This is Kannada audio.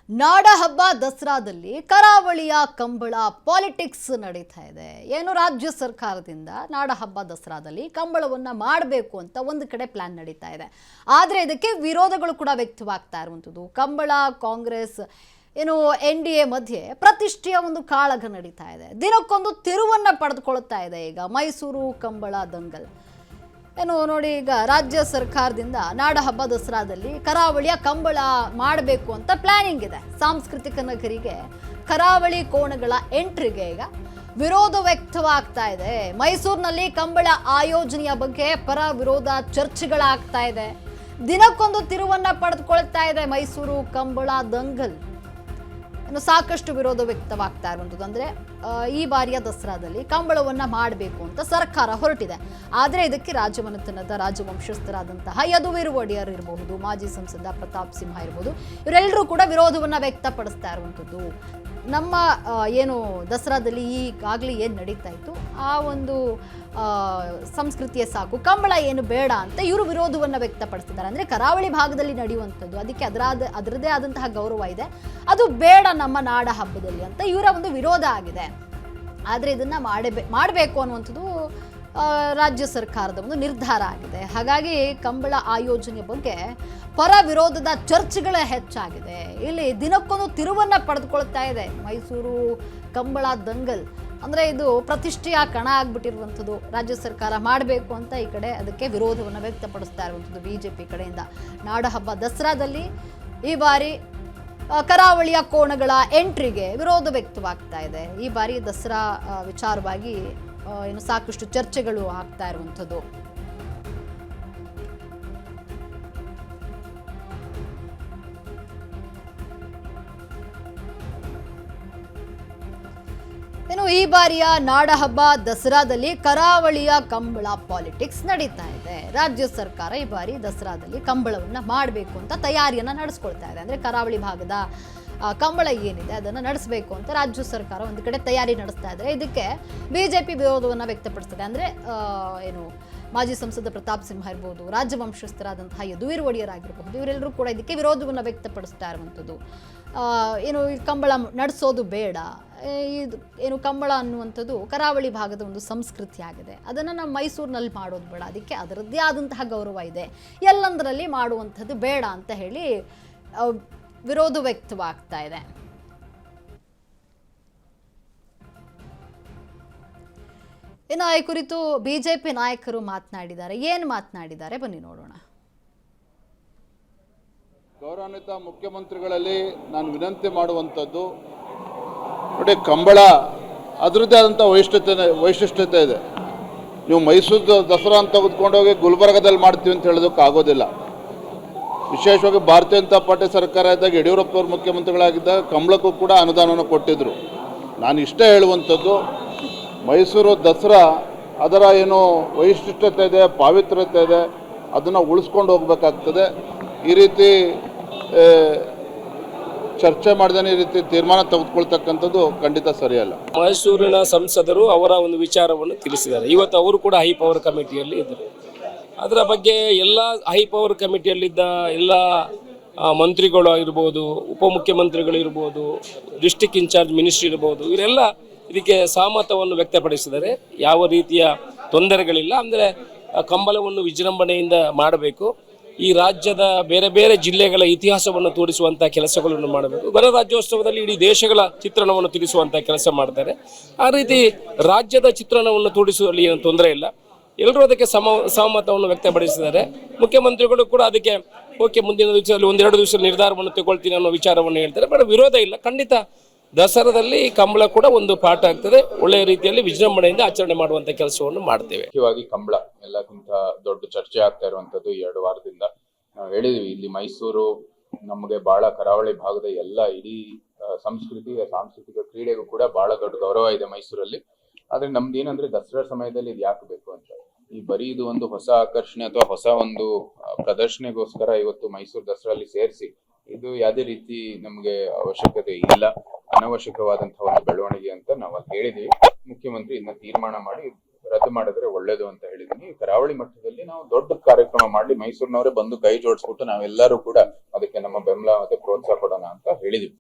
ನಾಡ ಹಬ್ಬ ದಸರಾದಲ್ಲಿ ಕರಾವಳಿಯ ಕಂಬಳ ಪಾಲಿಟಿಕ್ಸ್ ನಡೀತಾ ಇದೆ. ಏನು ರಾಜ್ಯ ಸರ್ಕಾರದಿಂದ ನಾಡ ಹಬ್ಬ ದಸರಾದಲ್ಲಿ ಕಂಬಳವನ್ನು ಮಾಡಬೇಕು ಅಂತ ಒಂದು ಕಡೆ ಪ್ಲಾನ್ ನಡೀತಾ ಇದೆ. ಆದರೆ ಇದಕ್ಕೆ ವಿರೋಧಗಳು ಕೂಡ ವ್ಯಕ್ತವಾಗ್ತಾ ಇರುವಂಥದ್ದು. ಕಂಬಳ ಕಾಂಗ್ರೆಸ್ ಏನು NDA ಮಧ್ಯೆ ಪ್ರತಿಷ್ಠೆಯ ಒಂದು ಕಾಳಗ ನಡೀತಾ ಇದೆ. ದಿನಕ್ಕೊಂದು ತಿರುವನ್ನು ಪಡೆದುಕೊಳ್ಳುತ್ತಾ ಇದೆ ಈಗ ಮೈಸೂರು ಕಂಬಳ ದಂಗಲ್. ಏನು ನೋಡಿ, ಈಗ ರಾಜ್ಯ ಸರ್ಕಾರದಿಂದ ನಾಡ ಹಬ್ಬ ದಸರಾದಲ್ಲಿ ಕರಾವಳಿಯ ಕಂಬಳ ಮಾಡಬೇಕು ಅಂತ ಪ್ಲಾನಿಂಗ್ ಇದೆ. ಸಾಂಸ್ಕೃತಿಕ ನಗರಿಗೆ ಕರಾವಳಿ ಕೋಣಗಳ ಎಂಟ್ರಿಗೆ ಈಗ ವಿರೋಧ ವ್ಯಕ್ತವಾಗ್ತಾ ಇದೆ. ಮೈಸೂರಿನಲ್ಲಿ ಕಂಬಳ ಆಯೋಜನೆಯ ಬಗ್ಗೆ ಪರ ವಿರೋಧ ಚರ್ಚೆಗಳಾಗ್ತಾ ಇದೆ. ದಿನಕ್ಕೊಂದು ತಿರುವನ್ನ ಪಡೆದುಕೊಳ್ತಾ ಇದೆ ಮೈಸೂರು ಕಂಬಳ ದಂಗಲ್. ಇನ್ನು ಸಾಕಷ್ಟು ವಿರೋಧ ವ್ಯಕ್ತವಾಗ್ತಾ ಇರುವಂಥದ್ದು. ಅಂದರೆ ಈ ಬಾರಿಯ ದಸರಾದಲ್ಲಿ ಕಂಬಳವನ್ನು ಮಾಡಬೇಕು ಅಂತ ಸರ್ಕಾರ ಹೊರಟಿದೆ. ಆದರೆ ಇದಕ್ಕೆ ರಾಜಮನೆತನದ ರಾಜವಂಶಸ್ಥರಾದಂತಹ ಯದುವೀರ್ ಒಡೆಯರ್ ಇರಬಹುದು, ಮಾಜಿ ಸಂಸದ ಪ್ರತಾಪ್ ಸಿಂಹ ಇರ್ಬೋದು, ಇವರೆಲ್ಲರೂ ಕೂಡ ವಿರೋಧವನ್ನು ವ್ಯಕ್ತಪಡಿಸ್ತಾ ಇರುವಂಥದ್ದು. ನಮ್ಮ ಏನು ದಸರಾದಲ್ಲಿ ಈಗಾಗಲೇ ಏನು ನಡೀತಾ ಇತ್ತು ಆ ಒಂದು ಸಂಸ್ಕೃತಿಯೇ ಸಾಕು, ಕಂಬಳ ಏನು ಬೇಡ ಅಂತ ಇವರು ವಿರೋಧವನ್ನು ವ್ಯಕ್ತಪಡಿಸ್ತಿದ್ದಾರೆ. ಅಂದರೆ ಕರಾವಳಿ ಭಾಗದಲ್ಲಿ ನಡೆಯುವಂಥದ್ದು, ಅದಕ್ಕೆ ಅದರದೇ ಆದಂತಹ ಗೌರವ ಇದೆ, ಅದು ಬೇಡ ನಮ್ಮ ನಾಡ ಹಬ್ಬದಲ್ಲಿ ಅಂತ ಇವರ ಒಂದು ವಿರೋಧ ಆಗಿದೆ. ಆದರೆ ಇದನ್ನು ಮಾಡಬೇಕು ಅನ್ನುವಂಥದ್ದು ರಾಜ್ಯ ಸರ್ಕಾರದ ಒಂದು ನಿರ್ಧಾರ ಆಗಿದೆ. ಹಾಗಾಗಿ ಕಂಬಳ ಆಯೋಜನೆ ಬಗ್ಗೆ ಪರ ವಿರೋಧದ ಚರ್ಚೆಗಳೇ ಹೆಚ್ಚಾಗಿದೆ. ಇಲ್ಲಿ ದಿನಕ್ಕೊಂದು ತಿರುವನ್ನು ಪಡೆದುಕೊಳ್ತಾ ಇದೆ ಮೈಸೂರು ಕಂಬಳ ದಂಗಲ್. ಅಂದರೆ ಇದು ಪ್ರತಿಷ್ಠೆಯ ಕಣ ಆಗ್ಬಿಟ್ಟಿರುವಂಥದ್ದು. ರಾಜ್ಯ ಸರ್ಕಾರ ಮಾಡಬೇಕು ಅಂತ ಈ ಕಡೆ ಅದಕ್ಕೆ ವಿರೋಧವನ್ನು ವ್ಯಕ್ತಪಡಿಸ್ತಾ ಇರುವಂಥದ್ದು BJP ಕಡೆಯಿಂದ. ನಾಡ ಹಬ್ಬ ದಸರಾದಲ್ಲಿ ಈ ಬಾರಿ ಕರಾವಳಿಯ ಕೋಣಗಳ ಎಂಟ್ರಿಗೆ ವಿರೋಧ ವ್ಯಕ್ತವಾಗ್ತಾ ಇದೆ. ಈ ಬಾರಿ ದಸರಾ ವಿಚಾರವಾಗಿ ಇನ್ನು ಸಾಕಷ್ಟು ಚರ್ಚೆಗಳು ಆಗ್ತಾ ಇರುವಂಥದ್ದು. ಇನ್ನು ಈ ಬಾರಿಯ ನಾಡ ಹಬ್ಬ ದಸರಾದಲ್ಲಿ ಕರಾವಳಿಯ ಕಂಬಳ ಪಾಲಿಟಿಕ್ಸ್ ನಡೀತಾ ಇದೆ. ರಾಜ್ಯ ಸರ್ಕಾರ ಈ ಬಾರಿ ದಸರಾದಲ್ಲಿ ಕಂಬಳವನ್ನು ಮಾಡಬೇಕು ಅಂತ ತಯಾರಿಯನ್ನು ನಡೆಸ್ಕೊಳ್ತಾ ಇದೆ. ಅಂದರೆ ಕರಾವಳಿ ಭಾಗದ ಕಂಬಳ ಏನಿದೆ ಅದನ್ನು ನಡೆಸಬೇಕು ಅಂತ ರಾಜ್ಯ ಸರ್ಕಾರ ಒಂದು ಕಡೆ ತಯಾರಿ ನಡೆಸ್ತಾ ಇದ್ದಾರೆ. ಇದಕ್ಕೆ BJP ವಿರೋಧವನ್ನು ವ್ಯಕ್ತಪಡಿಸ್ತದೆ. ಅಂದರೆ ಏನು ಮಾಜಿ ಸಂಸದ ಪ್ರತಾಪ್ ಸಿಂಹ ಇರ್ಬೋದು, ರಾಜವಂಶಸ್ಥರಾದಂತಹ ಯದುವೀರ್ ಒಡೆಯರ್ ಆಗಿರಬಹುದು, ಇವರೆಲ್ಲರೂ ಕೂಡ ಇದಕ್ಕೆ ವಿರೋಧವನ್ನು ವ್ಯಕ್ತಪಡಿಸ್ತಾ ಇರುವಂಥದ್ದು. ಏನು ಈ ಕಂಬಳ ನಡೆಸೋದು ಬೇಡ, ಇದು ಏನು ಕಂಬಳ ಅನ್ನುವಂಥದ್ದು ಕರಾವಳಿ ಭಾಗದ ಒಂದು ಸಂಸ್ಕೃತಿ ಆಗಿದೆ, ಅದನ್ನು ನಾವು ಮೈಸೂರಿನಲ್ಲಿ ಮಾಡೋದು ಬೇಡ, ಅದಕ್ಕೆ ಅದರದ್ದೇ ಆದಂತಹ ಗೌರವ ಇದೆ, ಎಲ್ಲಂದರಲ್ಲಿ ಮಾಡುವಂಥದ್ದು ಬೇಡ ಅಂತ ಹೇಳಿ ವಿರೋಧ ವ್ಯಕ್ತವಾಗ್ತಾ ಇದೆ. ಇನ್ನು ಈ ಕುರಿತು BJP ನಾಯಕರು ಮಾತನಾಡಿದ್ದಾರೆ. ಏನು ಮಾತನಾಡಿದ್ದಾರೆ ಬನ್ನಿ ನೋಡೋಣ. ಗೌರವಾನ್ವಿತ ಮುಖ್ಯಮಂತ್ರಿಗಳಲ್ಲಿ ನಾನು ವಿನಂತಿ ಮಾಡುವಂಥದ್ದು, ನೋಡಿ, ಕಂಬಳ ಅದರದ್ದೇ ಆದಂಥ ವೈಶಿಷ್ಟ್ಯತೆ ಇದೆ. ನೀವು ಮೈಸೂರು ದಸರಾ ಅಂತ ತೆಗೆದುಕೊಂಡೋಗಿ ಗುಲ್ಬರ್ಗದಲ್ಲಿ ಮಾಡ್ತೀವಿ ಅಂತ ಹೇಳೋದಕ್ಕೆ ಆಗೋದಿಲ್ಲ. ವಿಶೇಷವಾಗಿ ಭಾರತೀಯ ಜನತಾ ಪಾರ್ಟಿ ಸರ್ಕಾರ ಇದ್ದಾಗ ಯಡಿಯೂರಪ್ಪ ಅವರು ಮುಖ್ಯಮಂತ್ರಿಗಳಾಗಿದ್ದಾಗ ಕಂಬಳಕ್ಕೂ ಕೂಡ ಅನುದಾನವನ್ನು ಕೊಟ್ಟಿದ್ದರು. ನಾನು ಇಷ್ಟೇ ಹೇಳುವಂಥದ್ದು, ಮೈಸೂರು ದಸರಾ ಅದರ ಏನು ವೈಶಿಷ್ಟ್ಯತೆ ಇದೆ, ಪಾವಿತ್ರ್ಯತೆ ಇದೆ, ಅದನ್ನು ಉಳಿಸ್ಕೊಂಡು ಹೋಗಬೇಕಾಗ್ತದೆ. ಈ ರೀತಿ ಚರ್ಚೆ ಮಾಡಿದ ಈ ರೀತಿ ತೀರ್ಮಾನ ತೆಗೆದುಕೊಳ್ತಕ್ಕಂಥದ್ದು ಖಂಡಿತ ಸರಿಯಲ್ಲ. ಮೈಸೂರಿನ ಸಂಸದರು ಅವರ ಒಂದು ವಿಚಾರವನ್ನು ತಿಳಿಸಿದ್ದಾರೆ. ಇವತ್ತು ಅವರು ಕೂಡ ಹೈ ಪವರ್ ಕಮಿಟಿಯಲ್ಲಿ ಇದ್ದರು. ಅದರ ಬಗ್ಗೆ ಎಲ್ಲ ಹೈ ಪವರ್ ಕಮಿಟಿಯಲ್ಲಿದ್ದ ಎಲ್ಲ ಮಂತ್ರಿಗಳು ಆಗಿರ್ಬೋದು, ಉಪಮುಖ್ಯಮಂತ್ರಿಗಳು ಇರ್ಬೋದು, ಡಿಸ್ಟಿಕ್ ಇನ್ಚಾರ್ಜ್ ಮಿನಿಸ್ಟ್ರಿ ಇರ್ಬೋದು, ಇವರೆಲ್ಲ ಇದಕ್ಕೆ ಸಹಮತವನ್ನು ವ್ಯಕ್ತಪಡಿಸಿದ್ದಾರೆ. ಯಾವ ರೀತಿಯ ತೊಂದರೆಗಳಿಲ್ಲ. ಅಂದರೆ ಕಂಬಳವನ್ನು ವಿಜೃಂಭಣೆಯಿಂದ ಮಾಡಬೇಕು. ಈ ರಾಜ್ಯದ ಬೇರೆ ಬೇರೆ ಜಿಲ್ಲೆಗಳ ಇತಿಹಾಸವನ್ನು ತೋರಿಸುವಂಥ ಕೆಲಸಗಳನ್ನು ಮಾಡಬೇಕು. ಗಣರಾಜ್ಯೋತ್ಸವದಲ್ಲಿ ಇಡೀ ದೇಶಗಳ ಚಿತ್ರಣವನ್ನು ತಿಳಿಸುವಂಥ ಕೆಲಸ ಮಾಡ್ತಾರೆ. ಆ ರೀತಿ ರಾಜ್ಯದ ಚಿತ್ರಣವನ್ನು ತೋರಿಸುವಲ್ಲಿ ಏನು ತೊಂದರೆ ಇಲ್ಲ. ಎಲ್ಲರೂ ಅದಕ್ಕೆ ಸಹಮತವನ್ನು ವ್ಯಕ್ತಪಡಿಸಿದ್ದಾರೆ. ಮುಖ್ಯಮಂತ್ರಿಗಳು ಕೂಡ ಅದಕ್ಕೆ ಓಕೆ, ಮುಂದಿನ ದಿವಸದಲ್ಲಿ 1-2 ದಿವಸ ನಿರ್ಧಾರವನ್ನು ತಗೊಳ್ತೀನಿ ಅನ್ನೋ ವಿಚಾರವನ್ನು ಹೇಳ್ತಾರೆ. ಬಟ್ ವಿರೋಧ ಇಲ್ಲ. ಖಂಡಿತ ದಸರಾದಲ್ಲಿ ಕಂಬಳ ಕೂಡ ಒಂದು ಪಾಠ ಆಗ್ತದೆ. ಒಳ್ಳೆಯ ರೀತಿಯಲ್ಲಿ ವಿಜೃಂಭಣೆಯಿಂದ ಆಚರಣೆ ಮಾಡುವಂತ ಕೆಲಸವನ್ನು ಮಾಡ್ತೇವೆ. ಮುಖ್ಯವಾಗಿ ಕಂಬಳ ಎಲ್ಲಕ್ಕಿಂತ ದೊಡ್ಡ ಚರ್ಚೆ ಆಗ್ತಾ ಇರುವಂತದ್ದು 2 ವಾರದಿಂದ. ನಾವು ಹೇಳಿದ್ವಿ, ಇಲ್ಲಿ ಮೈಸೂರು ನಮಗೆ ಬಹಳ ಕರಾವಳಿ ಭಾಗದ ಎಲ್ಲ ಇಡೀ ಸಾಂಸ್ಕೃತಿಕ ಕ್ರೀಡೆಗೂ ಕೂಡ ಬಹಳ ದೊಡ್ಡ ಗೌರವ ಇದೆ ಮೈಸೂರಲ್ಲಿ. ಆದ್ರೆ ನಮ್ದು ಏನಂದ್ರೆ ದಸರಾ ಸಮಯದಲ್ಲಿ ಇದು ಯಾಕೆ ಬೇಕು ಅಂತ, ಈ ಬರೀ ಇದು ಒಂದು ಹೊಸ ಆಕರ್ಷಣೆ ಅಥವಾ ಹೊಸ ಒಂದು ಪ್ರದರ್ಶನೆಗೋಸ್ಕರ ಇವತ್ತು ಮೈಸೂರು ದಸರಲ್ಲಿ ಸೇರಿಸಿ ಇದು ಯಾವುದೇ ರೀತಿ ನಮ್ಗೆ ಅವಶ್ಯಕತೆ ಇಲ್ಲ, ಅನವಶ್ಯಕವಾದಂತಹ ಒಂದು ಬೆಳವಣಿಗೆ ಅಂತ ನಾವು ಹೇಳಿದ್ವಿ. ಮುಖ್ಯಮಂತ್ರಿ ಇದನ್ನ ತೀರ್ಮಾನ ಮಾಡಿ ರದ್ದು ಮಾಡಿದ್ರೆ ಒಳ್ಳೇದು ಅಂತ ಹೇಳಿದೀನಿ. ಕರಾವಳಿ ಮಟ್ಟದಲ್ಲಿ ನಾವು ದೊಡ್ಡ ಕಾರ್ಯಕ್ರಮ ಮಾಡಿ ಮೈಸೂರಿನವರೇ ಬಂದು ಕೈ ಜೋಡಿಸ್ಬಿಟ್ಟು ನಾವೆಲ್ಲರೂ ಕೂಡ ಅದಕ್ಕೆ ನಮ್ಮ ಬೆಂಬಲ ಮತ್ತೆ ಪ್ರೋತ್ಸಾಹ ಕೊಡೋಣ ಅಂತ ಹೇಳಿದೀವಿ.